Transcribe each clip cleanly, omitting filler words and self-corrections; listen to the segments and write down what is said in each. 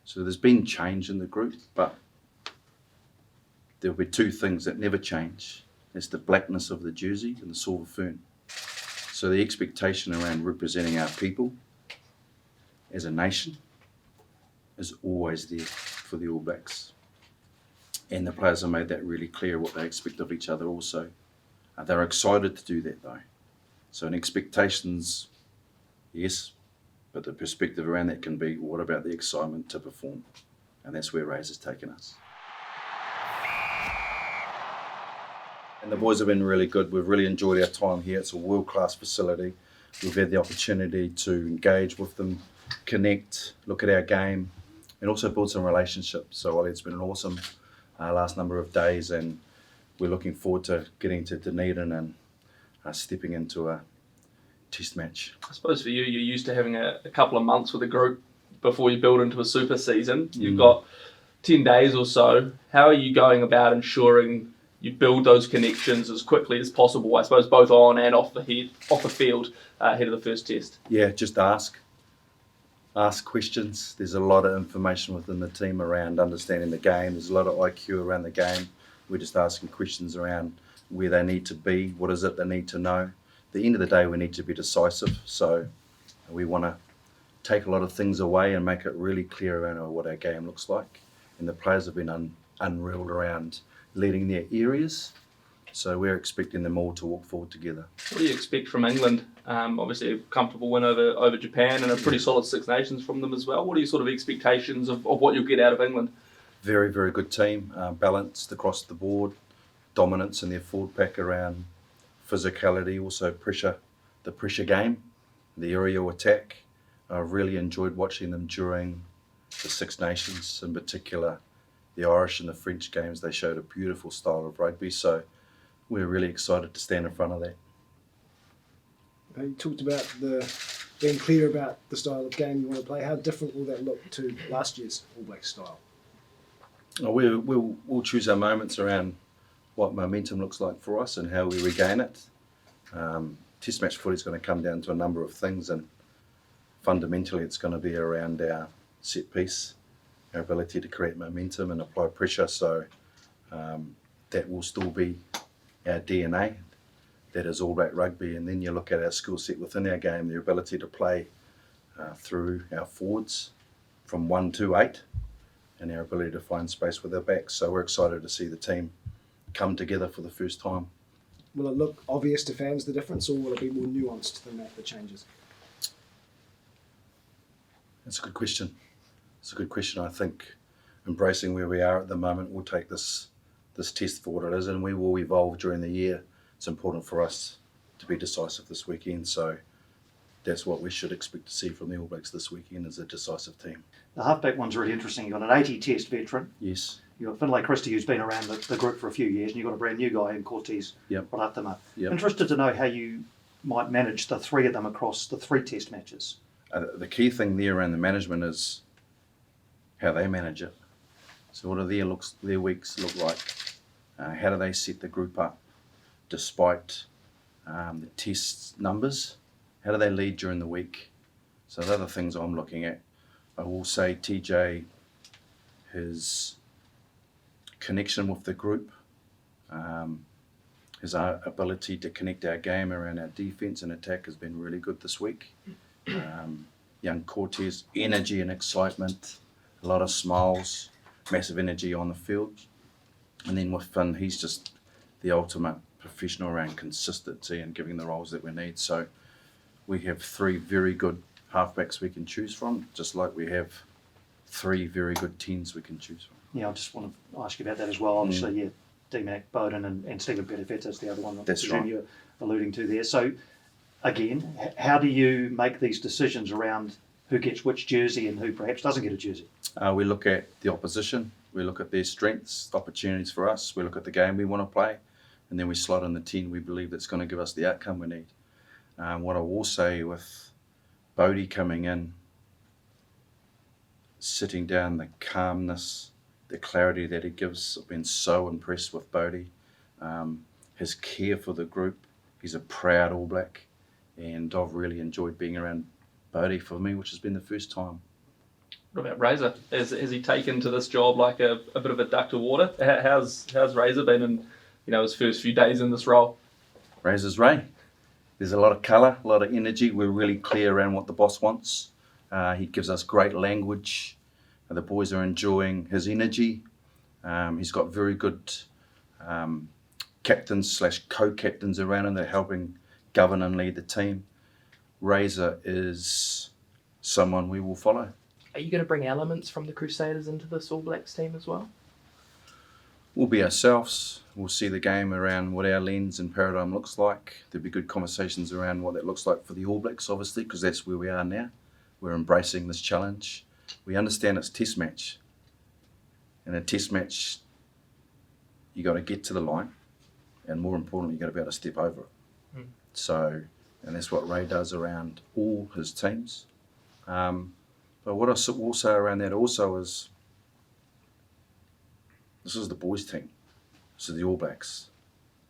So there's been change in the group, but there'll be two things that never change. It's the blackness of the jersey and the silver fern. So the expectation around representing our people as a nation is always there for the All Blacks. And the players have made that really clear what they expect of each other also. They're excited to do that though. So in expectations, yes, but the perspective around that can be, what about the excitement to perform? And that's where Ray's has taken us. And the boys have been really good. We've really enjoyed our time here. It's a world-class facility. We've had the opportunity to engage with them, connect, look at our game, and also build some relationships. So Ollie, it's been an awesome last number of days, and we're looking forward to getting to Dunedin and stepping into a test match. I suppose for you, you're used to having a couple of months with a group before you build into a super season. You've got 10 days or so. How are you going about ensuring you build those connections as quickly as possible, I suppose, both on and off the field ahead of the first test? Yeah, just ask questions. There's a lot of information within the team around understanding the game. There's a lot of IQ around the game. We're just asking questions around where they need to be, what is it they need to know. At the end of the day, we need to be decisive. So we want to take a lot of things away and make it really clear around what our game looks like. And the players have been unreeled around leading their areas. So we're expecting them all to walk forward together. What do you expect from England? Obviously a comfortable win over Japan and a pretty solid Six Nations from them as well. What are your sort of expectations of what you'll get out of England? Very, very good team, balanced across the board, dominance in their forward pack around physicality, also pressure, the pressure game, the aerial attack. I've really enjoyed watching them during the Six Nations, in particular the Irish and the French games. They showed a beautiful style of rugby, so we're really excited to stand in front of that. You talked about being clear about the style of game you want to play. How different will that look to last year's All Blacks style? We'll choose our moments around what momentum looks like for us and how we regain it. Test match footy is going to come down to a number of things, and fundamentally it's going to be around our set piece, our ability to create momentum and apply pressure. So that will still be our DNA. That is All Black rugby. And then you look at our skill set within our game, the ability to play through our forwards from 1 to 8, and our ability to find space with our backs. So we're excited to see the team come together for the first time. Will it look obvious to fans, the difference, or will it be more nuanced than that, the changes? That's a good question. It's a good question. I think embracing where we are at the moment, we'll take this test for what it is, and we will evolve during the year. It's important for us to be decisive this weekend, so that's what we should expect to see from the All Blacks this weekend, is a decisive team. The halfback one's really interesting. You've got an 80 test veteran. Yes. You've got Finlay Christie, who's been around the group for a few years, and you've got a brand new guy in Cortez Ratama. Yep. Interested to know how you might manage the three of them across the 3 test matches. The key thing there around the management is how they manage it. So what do their weeks look like? How do they set the group up despite the test numbers? How do they lead during the week? So the other things I'm looking at, I will say TJ, his connection with the group, his ability to connect our game around our defence and attack has been really good this week. Young Cortez, energy and excitement, a lot of smiles, massive energy on the field. And then with Finn, he's just the ultimate professional around consistency and giving the roles that we need. So we have 3 very good halfbacks we can choose from, just like we have 3 very good 10s we can choose from. Yeah, I just want to ask you about that as well. Obviously, D-Mac, Bowden and Stephen Pettifetta is the other one that you're alluding to there. So again, how do you make these decisions around who gets which jersey and who perhaps doesn't get a jersey? We look at the opposition, we look at their strengths, opportunities for us, we look at the game we want to play, and then we slot in the 10 we believe that's going to give us the outcome we need. What I will say with Bodie coming in, sitting down, the calmness, the clarity that he gives, I've been so impressed with Bodie. His care for the group, he's a proud All Black, and I've really enjoyed being around Bodie for me, which has been the first time What about Razor? Has he taken to this job like a bit of a duck to water? How's Razor been in his first few days in this role? Razor's Ray. There's a lot of colour, a lot of energy. We're really clear around what the boss wants. He gives us great language. The boys are enjoying his energy. He's got very good captains / co-captains around him that are helping govern and lead the team. Razor is someone we will follow. Are you going to bring elements from the Crusaders into this All Blacks team as well? We'll be ourselves. We'll see the game around what our lens and paradigm looks like. There'll be good conversations around what that looks like for the All Blacks, obviously, because that's where we are now. We're embracing this challenge. We understand it's test match. In a test match, you got to get to the line, and more importantly, you got to be able to step over it. So, and that's what Ray does around all his teams. But what I will say around that also is, this is the boys' team. This is the All Blacks.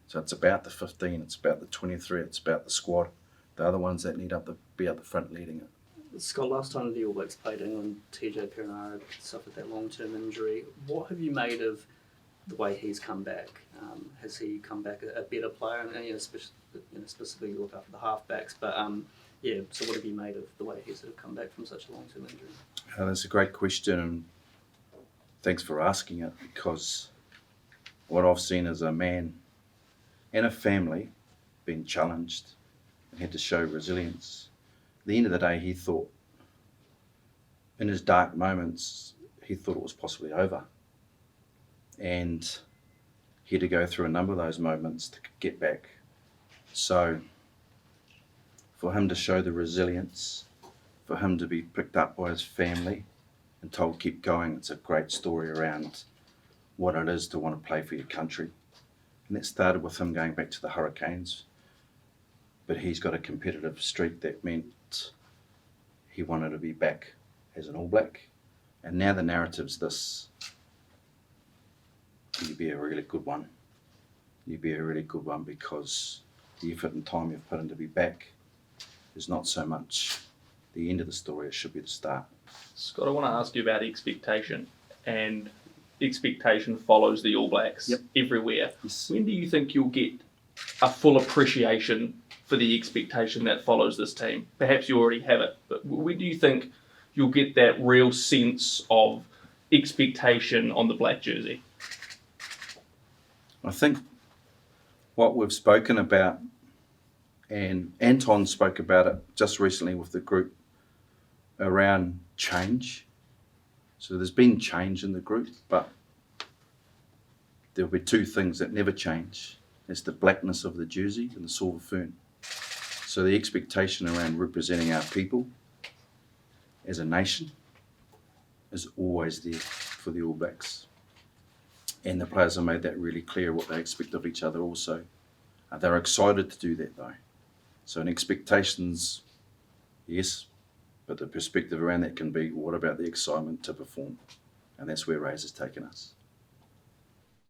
So it's about the 15, it's about the 23, it's about the squad. The other ones that need to be up the front leading it. Scott, last time the All Blacks played England, TJ Perenara suffered that long-term injury. What have you made of the way he's come back? Has he come back a better player? And specifically look after the halfbacks, but so what have you made of the way he's sort of come back from such a long-term injury? That's a great question, and thanks for asking it, because what I've seen is a man and a family being challenged and had to show resilience. At the end of the day, he thought, in his dark moments, he thought it was possibly over. And he had to go through a number of those moments to get back. So for him to show the resilience, for him to be picked up by his family and told keep going, it's a great story around what it is to want to play for your country. And that started with him going back to the Hurricanes. But he's got a competitive streak that meant he wanted to be back as an All Black. And now the narrative's this: you'd be a really good one. You'd be a really good one because the effort and time you've put in to be back is not so much the end of the story, it should be the start. Scott, I want to ask you about expectation. And expectation follows the All Blacks everywhere. Yes. When do you think you'll get a full appreciation for the expectation that follows this team? Perhaps you already have it, but when do you think you'll get that real sense of expectation on the black jersey? I think what we've spoken about, and Anton spoke about it just recently with the group, around change. So there's been change in the group, but there'll be two things that never change. It's the blackness of the jersey and the silver fern. So the expectation around representing our people as a nation is always there for the All Blacks. And the players have made that really clear, what they expect of each other also. They're excited to do that though. So in expectations, yes, but the perspective around that can be, what about the excitement to perform? And that's where Razor's taken us.